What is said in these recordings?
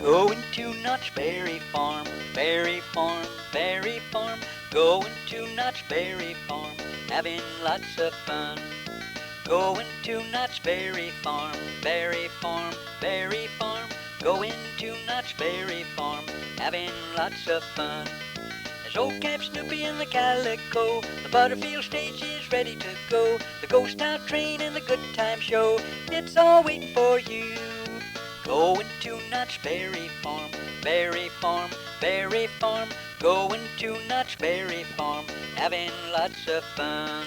Going to Knott's Berry Farm, Berry Farm, Berry Farm. Going to Knott's Berry Farm, having lots of fun. Going to Knott's Berry Farm, Berry Farm, Berry Farm. Going to Knott's Berry Farm, having lots of fun. There's old Camp Snoopy and the Calico. The Butterfield stage is ready to go. The Ghost Town train and the Good Time Show, it's all waiting for you. Going to Knott's Berry Farm, Berry Farm, Berry Farm. Going to Knott's Berry Farm, having lots of fun,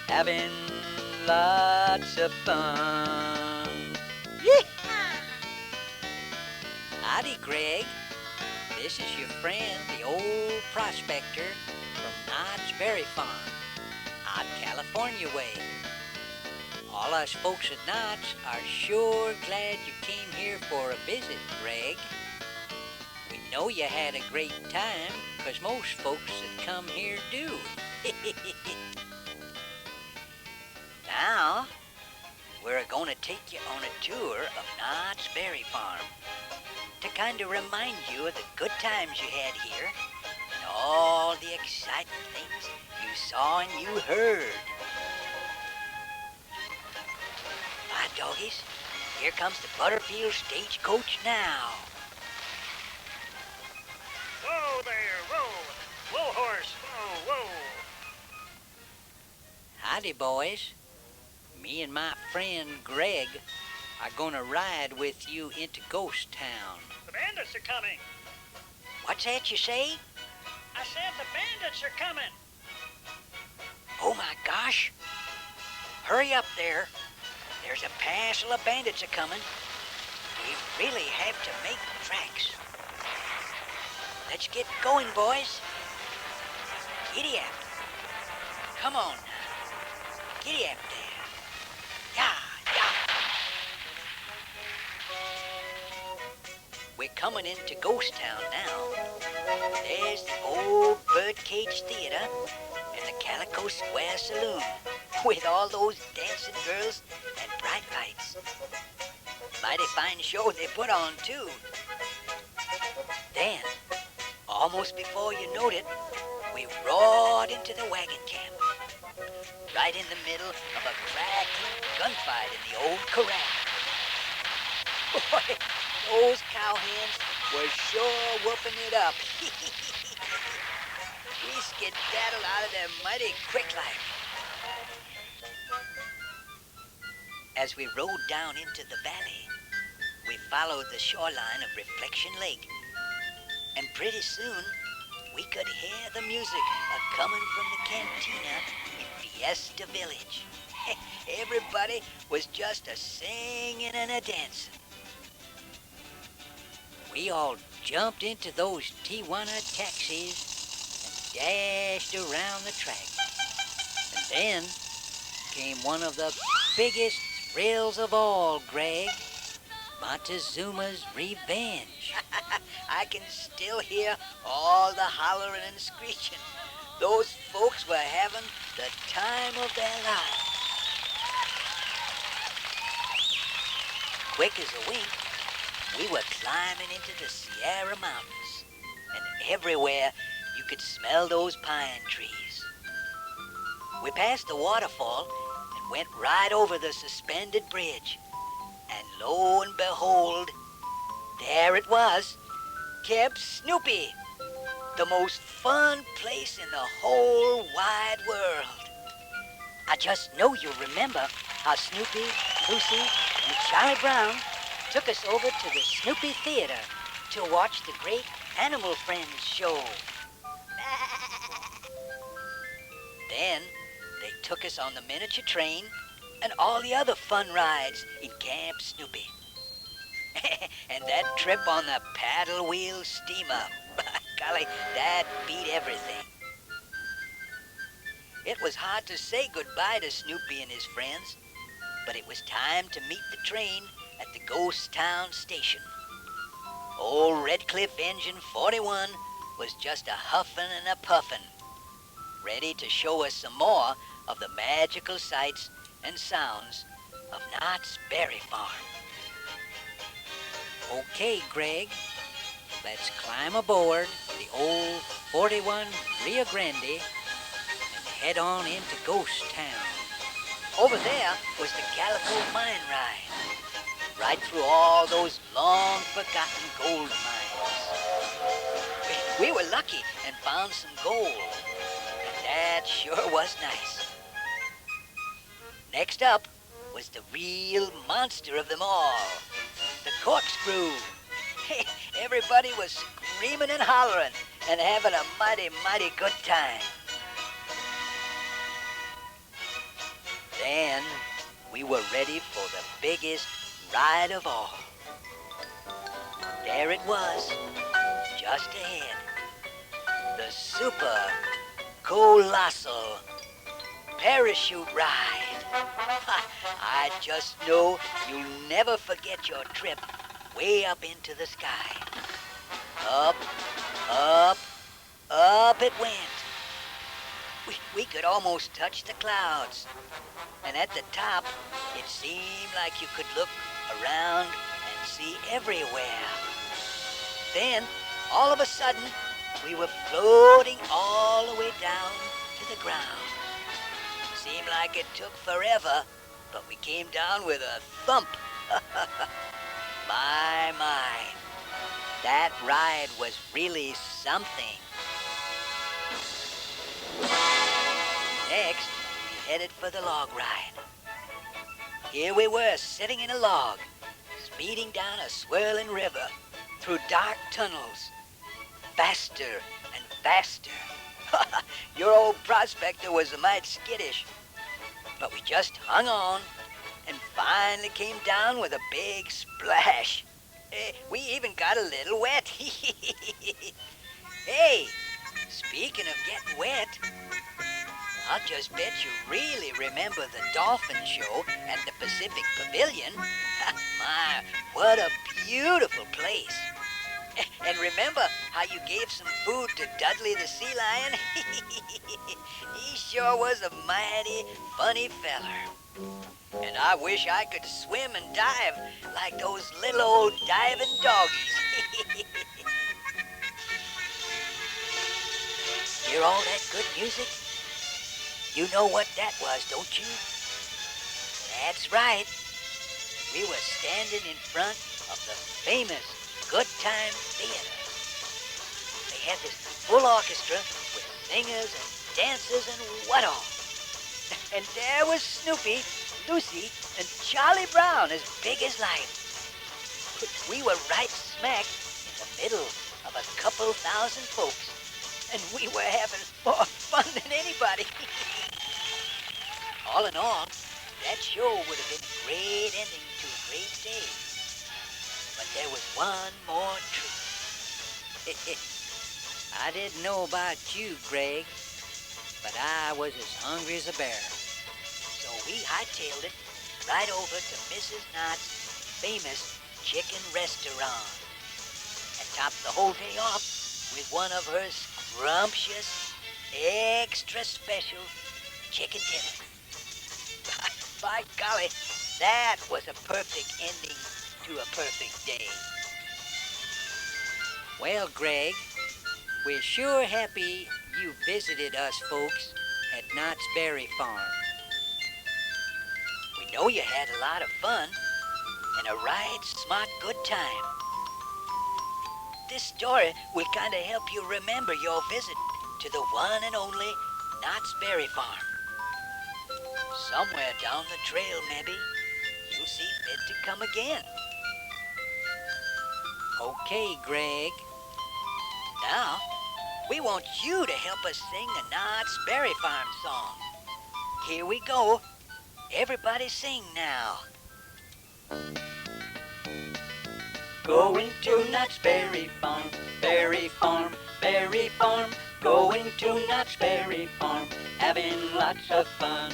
having lots of fun. Yee-haw! Howdy, Greg. This is your friend, the old prospector from Knott's Berry Farm, out California way. All us folks at Knott's are sure glad you came here for a visit, Greg. We know you had a great time, 'cause most folks that come here do. Now, we're going to take you on a tour of Knott's Berry Farm to kind of remind you of the good times you had here and all the exciting things you saw and you heard. Bye, doggies. Here comes the Butterfield Stagecoach now. Whoa there, whoa! Whoa, horse, whoa, whoa! Howdy, boys. Me and my friend Greg are gonna ride with you into Ghost Town. The bandits are coming! What's that you say? I said the bandits are coming! Oh my gosh! Hurry up there. There's a passel of bandits a coming. We really have to make tracks. Let's get going, boys. Giddy up. Come on now. Giddy up there. Yeah, yeah. We're coming into Ghost Town now. There's the old Birdcage Theater and the Calico Square Saloon with all those dancing girls and bright lights. Mighty fine show they put on, too. Then, almost before you knowed it, we roared into the wagon camp, right in the middle of a cracking gunfight in the old corral. Boy, those cowhands were sure whooping it up. We skedaddled out of there mighty quick like. As we rode down into the valley, we followed the shoreline of Reflection Lake, and pretty soon we could hear the music a-coming from the cantina in Fiesta Village. Everybody was just a-singing and a-dancing. We all jumped into those Tijuana taxis and dashed around the track. And then came one of the biggest thrills of all, Greg. Montezuma's Revenge. I can still hear all the hollering and screeching. Those folks were having the time of their lives. Quick as a wink, we were climbing into the Sierra Mountains, and everywhere you could smell those pine trees. We passed the waterfall and went right over the suspended bridge. And lo and behold, there it was, Camp Snoopy, the most fun place in the whole wide world. I just know you'll remember how Snoopy, Lucy, and Charlie Brown took us over to the Snoopy Theater to watch the great Animal Friends show. Then they took us on the miniature train and all the other fun rides in Camp Snoopy. And that trip on the paddle wheel steamer, by golly, that beat everything. It was hard to say goodbye to Snoopy and his friends, but it was time to meet the train at the Ghost Town station. Old Redcliffe Engine 41 was just a huffing and a puffing, ready to show us some more of the magical sights and sounds of Knott's Berry Farm. Okay, Greg, let's climb aboard the old 41 Rio Grande and head on into Ghost Town. Over there was the Calico Mine Ride, right through all those long-forgotten gold mines. We were lucky and found some gold, and that sure was nice. Next up was the real monster of them all, the Corkscrew. Everybody was screaming and hollering and having a mighty, mighty good time. Then we were ready for the biggest ride of all. There it was, just ahead. The super colossal parachute ride. I just know you'll never forget your trip way up into the sky. Up, up, up it went. We could almost touch the clouds. And at the top, it seemed like you could look around and see everywhere. Then, all of a sudden, we were floating all the way down to the ground. Seemed like it took forever, but we came down with a thump. My. That ride was really something. Next, we headed for the log ride. Here we were, sitting in a log, speeding down a swirling river, through dark tunnels, faster and faster. Your old prospector was a mite skittish, but we just hung on and finally came down with a big splash. We even got a little wet. Hey, speaking of getting wet, I'll just bet you really remember the Dolphin Show at the Pacific Pavilion. My, what a beautiful place. And remember how you gave some food to Dudley the sea lion? He sure was a mighty funny feller. And I wish I could swim and dive like those little old diving doggies. Hear all that good music? You know what that was, don't you? That's right. We were standing in front of the famous Good Time Theater. They had this full orchestra with singers and dancers and what all. And there was Snoopy, Lucy, and Charlie Brown as big as life. We were right smack in the middle of a couple thousand folks, and we were having more fun than anybody. All in all, that show would have been a great ending to a great day. But there was one more treat. I didn't know about you, Greg, but I was as hungry as a bear. So we hightailed it right over to Mrs. Knott's famous chicken restaurant and topped the whole day off with one of her scrumptious, extra special chicken dinners. By golly, that was a perfect ending to a perfect day. Well, Greg, we're sure happy you visited us folks at Knott's Berry Farm. We know you had a lot of fun and a right smart good time. This story will kind of help you remember your visit to the one and only Knott's Berry Farm. Somewhere down the trail, maybe, you'll see fit to come again. Okay, Greg. Now, we want you to help us sing the Knott's Berry Farm song. Here we go. Everybody sing now. Going to Knott's Berry Farm, Berry Farm, Berry Farm. Going to Knott's Berry Farm, having lots of fun.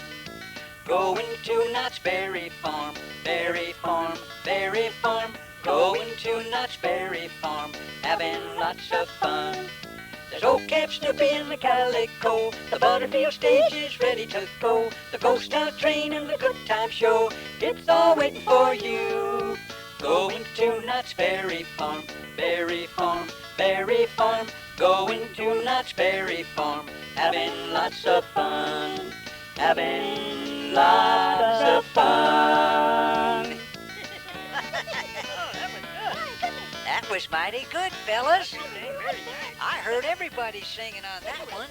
Going to Knott's Berry Farm, Berry Farm, Berry Farm. Going to Knott's Berry Farm, having lots of fun. There's old Camp Snoopy and the Calico. The Butterfield stage is ready to go. The Ghost Town train and the Good Time Show, it's all waiting for you. Going to Knott's Berry Farm, Berry Farm, Berry Farm, going to Knott's Berry Farm, having lots of fun, having lots of fun. That was mighty good, fellas. I heard everybody singing on that one.